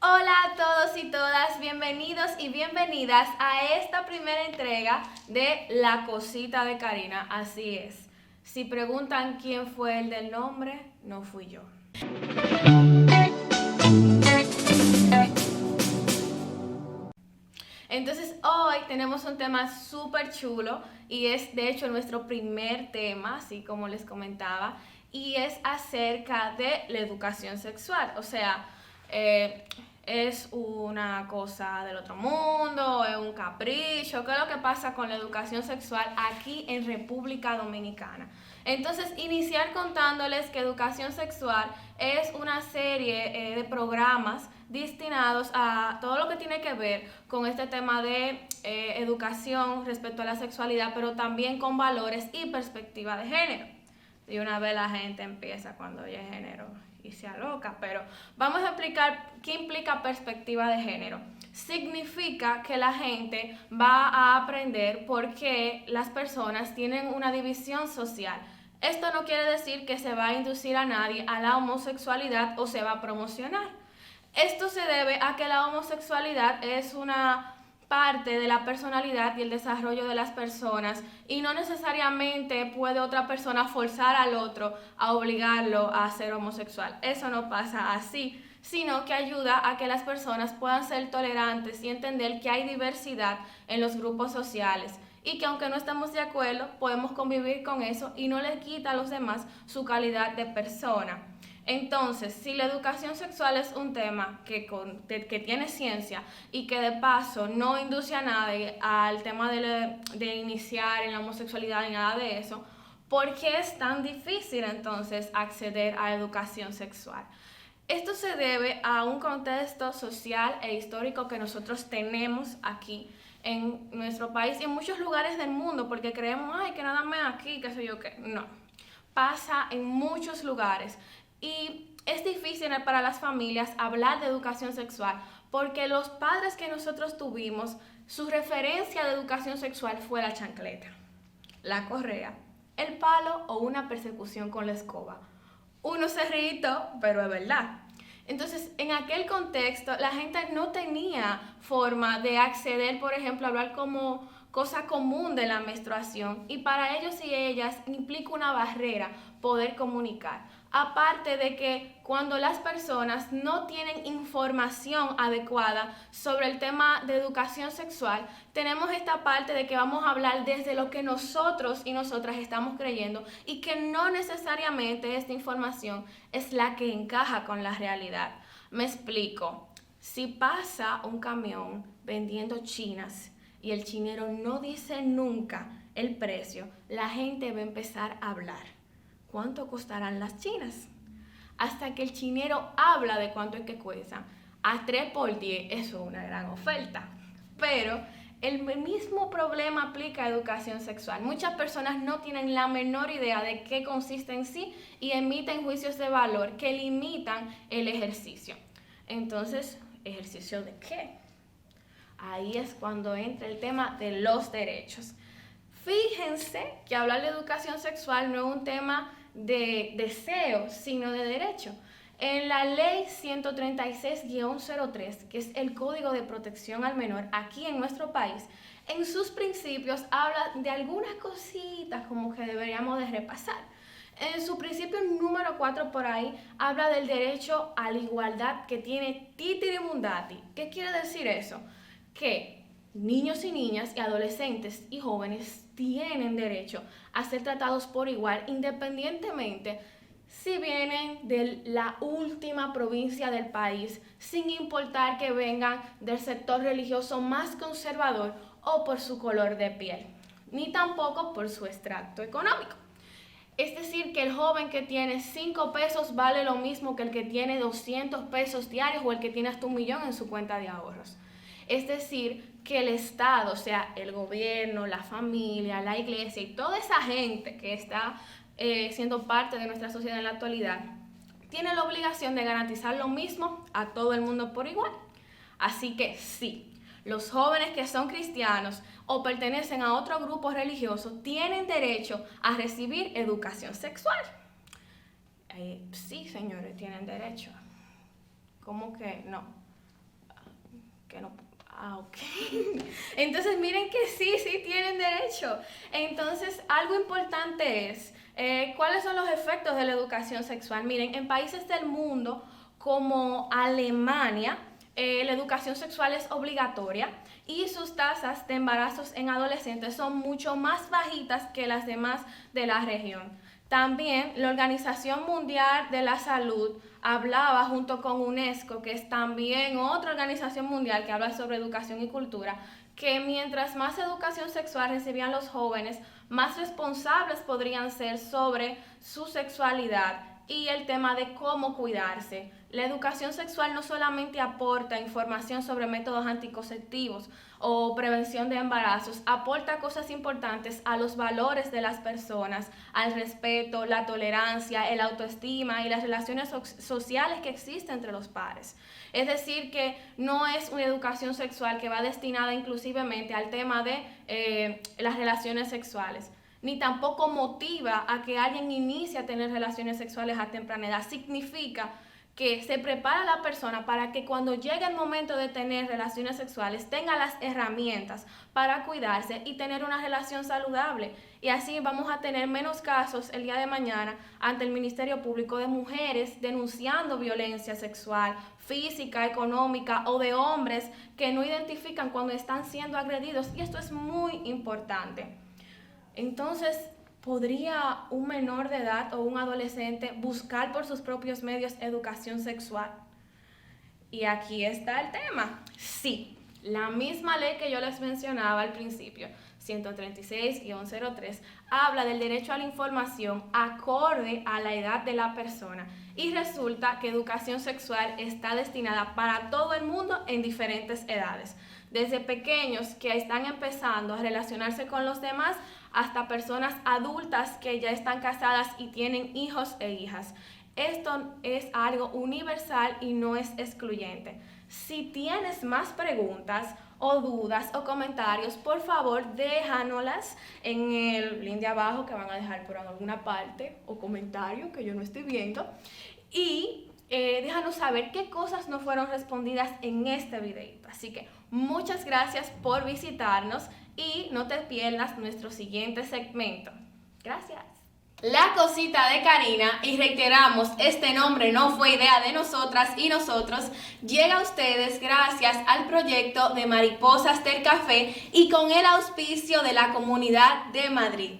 Hola a todos y todas, bienvenidos y bienvenidas a esta primera entrega de La Cosita de Karina. Así es, si preguntan quién fue el del nombre, no fui yo. Entonces hoy tenemos un tema súper chulo y es de hecho nuestro primer tema, así como les comentaba, y es acerca de la educación sexual. O sea, eh, es una cosa del otro mundo, es un capricho, ¿qué es lo que pasa con la educación sexual aquí en República Dominicana? Entonces, iniciar contándoles que educación sexual es una serie de programas destinados a todo lo que tiene que ver con este tema de educación respecto a la sexualidad, pero también con valores y perspectiva de género. Y una vez la gente empieza cuando oye género y se aloca, pero vamos a explicar qué implica perspectiva de género. Significa que la gente va a aprender por qué las personas tienen una división social. Esto no quiere decir que se va a inducir a nadie a la homosexualidad o se va a promocionar. Esto se debe a que la homosexualidad es una parte de la personalidad y el desarrollo de las personas y no necesariamente puede otra persona forzar al otro a obligarlo a ser homosexual. Eso no pasa así, sino que ayuda a que las personas puedan ser tolerantes y entender que hay diversidad en los grupos sociales y que aunque no estemos de acuerdo, podemos convivir con eso y no le quita a los demás su calidad de persona. Entonces, si la educación sexual es un tema que tiene ciencia y que de paso no induce a nadie al tema de iniciar en la homosexualidad ni nada de eso, ¿por qué es tan difícil entonces acceder a educación sexual? Esto se debe a un contexto social e histórico que nosotros tenemos aquí en nuestro país y en muchos lugares del mundo, porque creemos, ay, que nada más aquí, qué sé yo qué. No, pasa en muchos lugares y es difícil para las familias hablar de educación sexual porque los padres que nosotros tuvimos, su referencia de educación sexual fue la chancleta, la correa, el palo o una persecución con la escoba. Uno se rito, pero es verdad. Entonces, en aquel contexto, la gente no tenía forma de acceder, por ejemplo, a hablar como cosa común de la menstruación y para ellos y ellas implica una barrera poder comunicar. Aparte de que cuando las personas no tienen información adecuada sobre el tema de educación sexual, tenemos esta parte de que vamos a hablar desde lo que nosotros y nosotras estamos creyendo y que no necesariamente esta información es la que encaja con la realidad. Me explico. Si pasa un camión vendiendo chinas y el chinero no dice nunca el precio, la gente va a empezar a hablar. ¿Cuánto costarán las chinas? Hasta que el chinero habla de cuánto es que cuestan. A 3 por 10, eso es una gran oferta. Pero el mismo problema aplica a educación sexual. Muchas personas no tienen la menor idea de qué consiste en sí y emiten juicios de valor que limitan el ejercicio. Entonces, ¿ejercicio de qué? Ahí es cuando entra el tema de los derechos. Fíjense que hablar de educación sexual no es un tema de deseo, sino de derecho. En la ley 136-03, que es el Código de Protección al Menor aquí en nuestro país, en sus principios habla de algunas cositas como que deberíamos de repasar. En su principio número 4 por ahí habla del derecho a la igualdad que tiene Titiri Mundati. ¿Qué quiere decir eso? Que niños y niñas y adolescentes y jóvenes tienen derecho a ser tratados por igual independientemente si vienen de la última provincia del país, sin importar que vengan del sector religioso más conservador o por su color de piel, ni tampoco por su extracto económico. Es decir, que el joven que tiene 5 pesos vale lo mismo que el que tiene 200 pesos diarios o el que tiene hasta 1 millón en su cuenta de ahorros. Es decir, que el Estado, o sea, el gobierno, la familia, la iglesia y toda esa gente que está siendo parte de nuestra sociedad en la actualidad, tiene la obligación de garantizar lo mismo a todo el mundo por igual. Así que sí, los jóvenes que son cristianos o pertenecen a otro grupo religioso tienen derecho a recibir educación sexual. Sí, señores, tienen derecho. ¿Cómo que no? que no... Ah, ok. Entonces miren que sí tienen derecho. Entonces algo importante es, ¿cuáles son los efectos de la educación sexual? Miren, en países del mundo como Alemania, la educación sexual es obligatoria y sus tasas de embarazos en adolescentes son mucho más bajitas que las demás de la región. También la Organización Mundial de la Salud hablaba junto con UNESCO, que es también otra organización mundial que habla sobre educación y cultura, que mientras más educación sexual recibían los jóvenes, más responsables podrían ser sobre su sexualidad y el tema de cómo cuidarse. La educación sexual no solamente aporta información sobre métodos anticonceptivos o prevención de embarazos, aporta cosas importantes a los valores de las personas, al respeto, la tolerancia, el autoestima y las relaciones sociales que existen entre los pares. Es decir, que no es una educación sexual que va destinada inclusivemente al tema de las relaciones sexuales, ni tampoco motiva a que alguien inicie a tener relaciones sexuales a temprana edad. Significa que se prepara a la persona para que cuando llegue el momento de tener relaciones sexuales tenga las herramientas para cuidarse y tener una relación saludable. Y así vamos a tener menos casos el día de mañana ante el Ministerio Público de mujeres denunciando violencia sexual, física, económica o de hombres que no identifican cuando están siendo agredidos. Y esto es muy importante. Entonces, ¿podría un menor de edad o un adolescente buscar por sus propios medios educación sexual? Y aquí está el tema. Sí, la misma ley que yo les mencionaba al principio, 136-03, habla del derecho a la información acorde a la edad de la persona. Y resulta que educación sexual está destinada para todo el mundo en diferentes edades. Desde pequeños que están empezando a relacionarse con los demás hasta personas adultas que ya están casadas y tienen hijos e hijas. Esto es algo universal y no es excluyente. Si tienes más preguntas o dudas o comentarios, por favor déjanoslas en el link de abajo que van a dejar por alguna parte o comentario que yo no estoy viendo. Y déjanos saber qué cosas no fueron respondidas en este videito. Así que muchas gracias por visitarnos y no te pierdas nuestro siguiente segmento. Gracias. La cosita de Karina, y reiteramos, este nombre no fue idea de nosotras y nosotros, llega a ustedes gracias al proyecto de Mariposas del Café y con el auspicio de la Comunidad de Madrid.